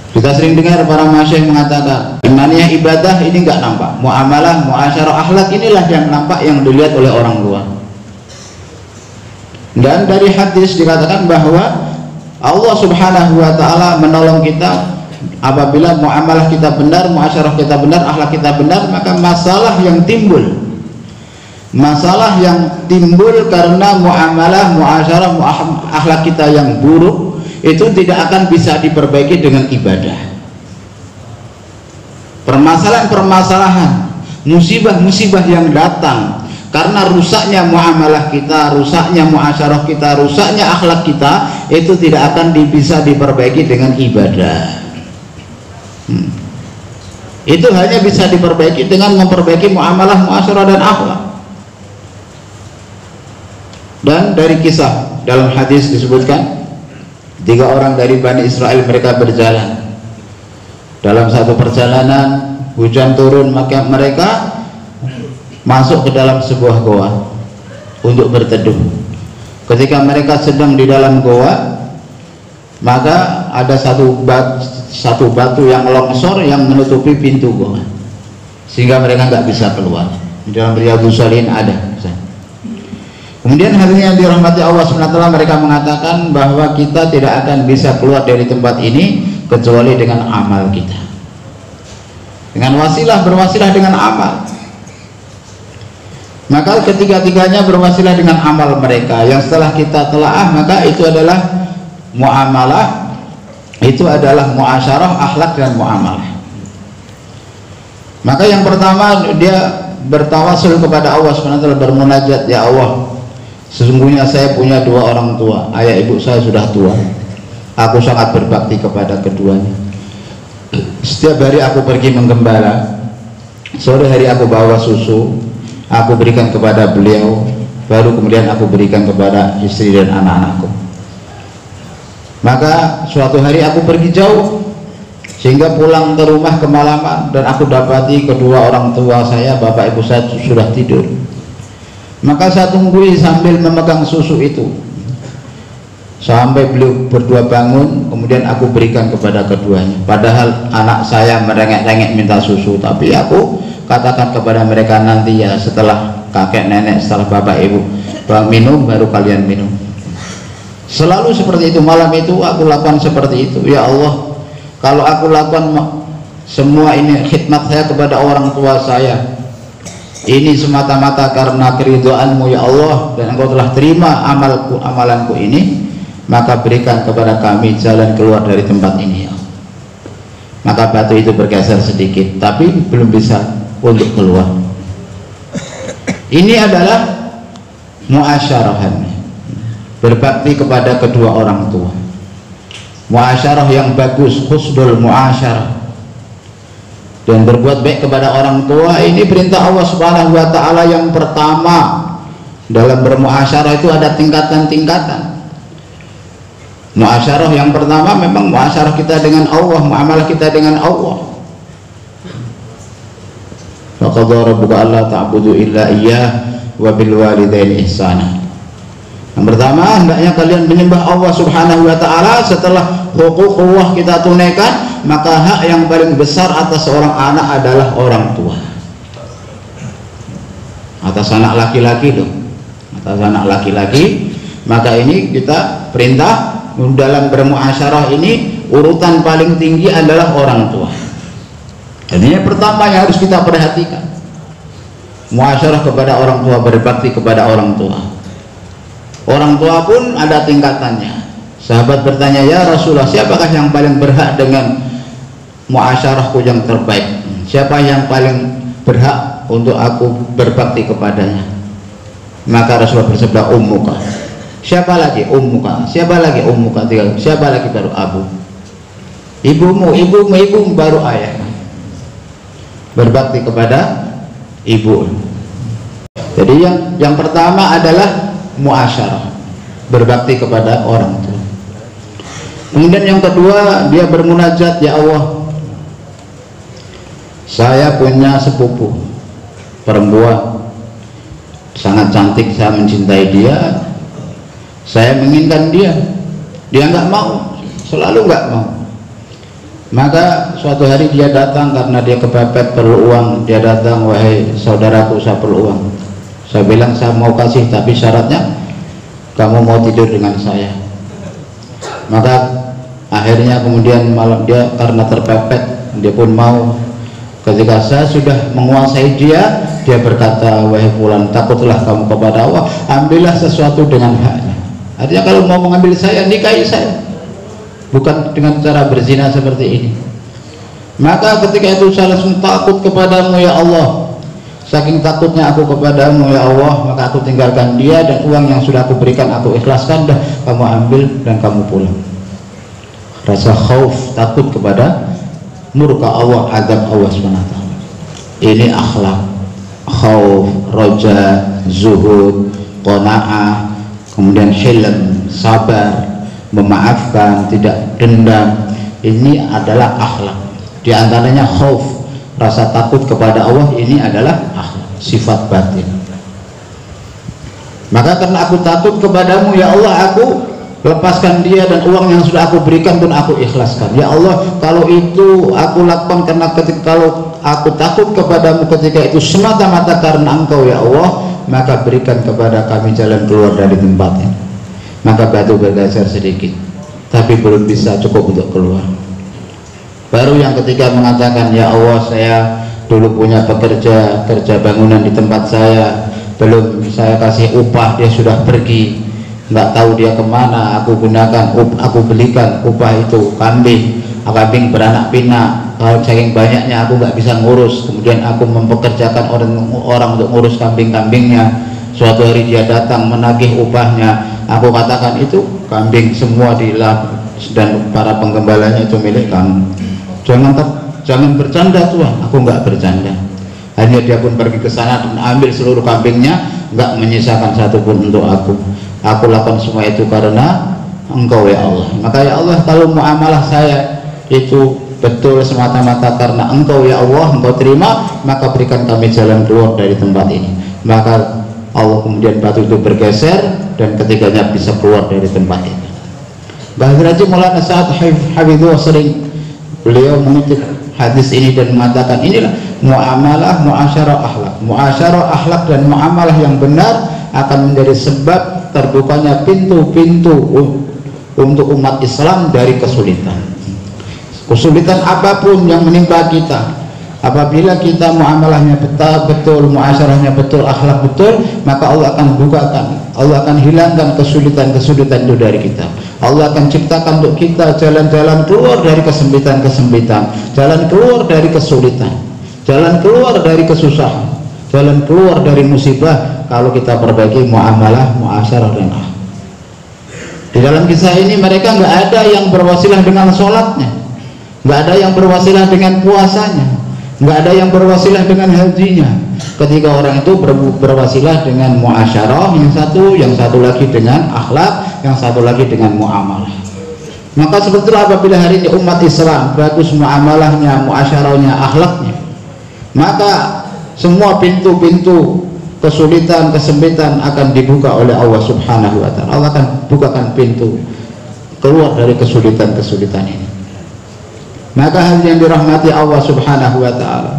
Kita sering dengar para masyayikh mengatakan imaniyah ibadah ini nggak nampak, muamalah, muasyarah, akhlak inilah yang nampak, yang dilihat oleh orang luar. Dan dari hadis dikatakan bahwa Allah Subhanahu wa ta'ala menolong kita apabila muamalah kita benar, muasyarah kita benar, akhlak kita benar. Maka masalah yang timbul karena muamalah, muasyarah, akhlak kita yang buruk itu tidak akan bisa diperbaiki dengan ibadah. Permasalahan-permasalahan, musibah-musibah yang datang karena rusaknya muamalah kita, rusaknya muasyarah kita, rusaknya akhlak kita, itu tidak akan bisa diperbaiki dengan ibadah. Itu hanya bisa diperbaiki dengan memperbaiki muamalah, muasyarah dan akhlak. Dan dari kisah dalam hadis disebutkan 3 orang dari Bani Israel, mereka berjalan. Dalam satu perjalanan hujan turun, maka mereka masuk ke dalam sebuah goa untuk berteduh. Ketika mereka sedang di dalam goa, maka ada satu batu yang longsor yang menutupi pintu goa, sehingga mereka nggak bisa keluar. Di dalam Riyadhus Shalihin ada. Kemudian hadirin yang dirahmati Allah SWT, mereka mengatakan bahwa kita tidak akan bisa keluar dari tempat ini kecuali dengan amal kita, dengan berwasilah dengan amal. Maka ketiga-tiganya berwasilah dengan amal mereka, yang setelah kita telaah, maka itu adalah muamalah, itu adalah muasyarah, akhlak dan muamalah. Maka yang pertama, dia bertawasul kepada Allah SWT, bermunajat, ya Allah, sesungguhnya saya punya 2 orang tua, ayah ibu saya sudah tua, aku sangat berbakti kepada keduanya. Setiap hari aku pergi menggembala, sore hari aku bawa susu, aku berikan kepada beliau, baru kemudian aku berikan kepada istri dan anak-anakku. Maka suatu hari aku pergi jauh, sehingga pulang ke rumah kemalaman, dan aku dapati kedua orang tua saya, bapak ibu saya sudah tidur. Maka saya tunggui sambil memegang susu itu sampai beliau berdua bangun, kemudian aku berikan kepada keduanya. Padahal anak saya merengek-rengek minta susu, tapi aku katakan kepada mereka, nanti ya setelah kakek nenek, setelah bapak ibu minum, baru kalian minum. Selalu seperti itu. Malam itu aku lakukan seperti itu. Ya Allah, kalau aku lakukan semua ini khidmat saya kepada orang tua saya, ini semata-mata karena keridhaanmu ya Allah, dan engkau telah terima amalanku ini, maka berikan kepada kami jalan keluar dari tempat ini ya. Maka batu itu bergeser sedikit, tapi belum bisa untuk keluar. Ini adalah muasyarahan, berbakti kepada kedua orang tua, muasyarah yang bagus, husnul muasyarah, dan berbuat baik kepada orang tua. Ini perintah Allah Subhanahu wa ta'ala. Yang pertama dalam bermuasyarah itu ada tingkatan-tingkatan. Muasyarah yang pertama memang muasyarah kita dengan Allah, muamalah kita dengan Allah. Faqadha rabbuka alla ta'budu illa iyyah wa bil walidaini ihsana. Yang pertama, hendaknya kalian menyembah Allah Subhanahu wa ta'ala. Setelah hukuk kita tunaikan, maka hak yang paling besar atas seorang anak adalah orang tua. Atas anak laki-laki loh, atas anak laki-laki. Maka ini kita perintah dalam bermuasyarah ini, urutan paling tinggi adalah orang tua. Jadi yang pertama yang harus kita perhatikan, muasyarah kepada orang tua, berbakti kepada orang tua. Orang tua pun ada tingkatannya. Sahabat bertanya, ya Rasulullah, siapakah yang paling berhak dengan muasyarahku yang terbaik? Siapa yang paling berhak untuk aku berbakti kepadanya? Maka Rasulullah bersabda, ummuka. Siapa lagi? Ummuka. Siapa lagi? Ummuka. Siapa lagi? Baru abu. Ibumu, ibu baru ayah. Berbakti kepada ibu. Jadi yang pertama adalah muasyarah, berbakti kepada orang tua. Kemudian yang kedua, dia bermunajat, ya Allah, saya punya sepupu perempuan sangat cantik, saya mencintai dia, saya menginginkan dia nggak mau, selalu nggak mau. Maka suatu hari dia datang karena dia kepepet perlu uang. Dia datang, wahai saudaraku, saya perlu uang. Saya bilang saya mau kasih, tapi syaratnya kamu mau tidur dengan saya. Maka akhirnya kemudian malam dia karena terpepet, dia pun mau. Ketika saya sudah menguasai dia, dia berkata, wahai fulan, takutlah kamu kepada Allah, ambillah sesuatu dengan haknya. Artinya kalau mau mengambil saya, nikahi saya, bukan dengan cara berzina seperti ini. Maka ketika itu saya langsung takut kepadamu ya Allah, saking takutnya aku kepadamu ya Allah, maka aku tinggalkan dia dan uang yang sudah aku berikan aku ikhlaskan, dah kamu ambil dan kamu pulang. Rasa khauf, takut kepada murka Allah, azab Allah SWT. Ini akhlak khauf, roja, zuhud, qanaah, kemudian hilm, sabar, memaafkan, tidak dendam. Ini adalah akhlak. Di antaranya khauf, rasa takut kepada Allah, ini adalah akhlak, sifat batin. Maka karena aku takut kepadamu ya Allah, aku lepaskan dia dan uang yang sudah aku berikan pun aku ikhlaskan. Ya Allah, kalau itu aku lakukan karena kalau aku takut kepadamu ketika itu semata-mata karena engkau ya Allah, maka berikan kepada kami jalan keluar dari tempat ini. Maka batu bergeser sedikit, tapi belum bisa cukup untuk keluar. Baru yang ketiga mengatakan, ya Allah, saya dulu punya pekerja, kerja bangunan di tempat saya, belum saya kasih upah, dia sudah pergi, nggak tahu dia kemana. Aku gunakan, aku belikan upah itu kambing, kambing beranak pinak. Kalau saking banyaknya aku nggak bisa ngurus, kemudian aku mempekerjakan orang untuk ngurus kambing-kambingnya. Suatu hari dia datang menagih upahnya, aku katakan itu kambing semua dilap dan para penggembalanya itu milik kamu. Jangan bercanda Tuhan. Aku nggak bercanda. Hanya dia pun pergi ke sana dan ambil seluruh kambingnya, nggak menyisakan satu pun untuk aku. Aku lakukan semua itu karena engkau ya Allah. Maka ya Allah, kalau muamalah saya itu betul semata-mata karena engkau ya Allah, engkau terima, maka berikan kami jalan keluar dari tempat ini. Maka Allah kemudian batu itu bergeser dan ketiganya bisa keluar dari tempat itu. Bahkan Haji Maulana Sa'ad Hafidhullah sering beliau mengutip hadis ini dan mengatakan, inilah muamalah, muasyarah akhlak. Muasyarah akhlak dan muamalah yang benar akan menjadi sebab terbukanya pintu-pintu untuk umat Islam dari kesulitan. Kesulitan apapun yang menimpa kita, apabila kita muamalahnya betul, muasyarahnya betul, akhlak betul, maka Allah akan bukakan, Allah akan hilangkan kesulitan-kesulitan itu dari kita. Allah akan ciptakan untuk kita jalan-jalan keluar dari kesempitan-kesempitan, jalan keluar dari kesulitan, jalan keluar dari kesusahan, jalan keluar dari musibah kalau kita perbaiki muamalah, muasyarah dan akhlak. Di dalam kisah ini mereka nggak ada yang berwasilah dengan sholatnya, nggak ada yang berwasilah dengan puasanya, nggak ada yang berwasilah dengan hajinya. Ketika orang itu berwasilah dengan muasyarah, yang satu lagi dengan akhlak, yang satu lagi dengan muamalah. Maka sebetulnya apabila hari ini umat Islam bagus muamalahnya, muasyarahnya, akhlaknya, maka semua pintu-pintu kesulitan, kesempitan akan dibuka oleh Allah Subhanahu wa Ta'ala. Allah akan bukakan pintu keluar dari kesulitan-kesulitan ini. Maka hal yang dirahmati Allah Subhanahu wa Ta'ala,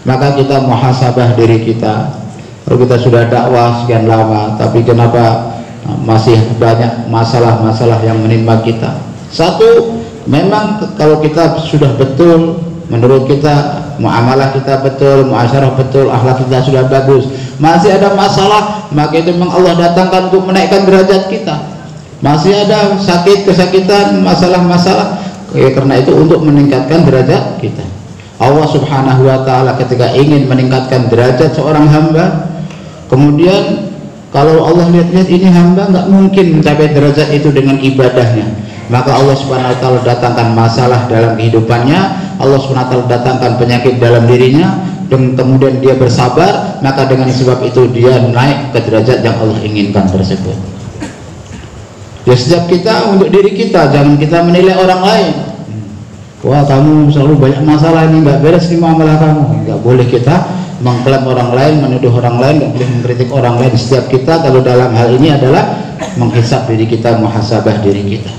maka kita muhasabah diri kita. Kalau kita sudah dakwah sekian lama, tapi kenapa masih banyak masalah-masalah yang menimpa kita? Satu, memang kalau kita sudah betul, menurut kita muamalah kita betul, muasyarah betul, akhlak kita sudah bagus, masih ada masalah, maka itu memang Allah datangkan untuk menaikkan derajat kita. Masih ada sakit, kesakitan, masalah-masalah, karena itu untuk meningkatkan derajat kita. Allah Subhanahu wa Ta'ala ketika ingin meningkatkan derajat seorang hamba, kemudian kalau Allah lihat-lihat ini hamba nggak mungkin mencapai derajat itu dengan ibadahnya, maka Allah Subhanahu wa Ta'ala datangkan masalah dalam kehidupannya, Allah Subhanahu wa Ta'ala datangkan penyakit dalam dirinya, dan kemudian dia bersabar, maka dengan sebab itu dia naik ke derajat yang Allah inginkan tersebut. Ya, setiap kita untuk diri kita, jangan kita menilai orang lain. Wah, kamu selalu banyak masalah, ini nggak beres di muamalah kamu. Nggak boleh kita mengklaim orang lain, menuduh orang lain, nggak boleh mengkritik orang lain. Setiap kita kalau dalam hal ini adalah menghisab diri kita, muhasabah diri kita.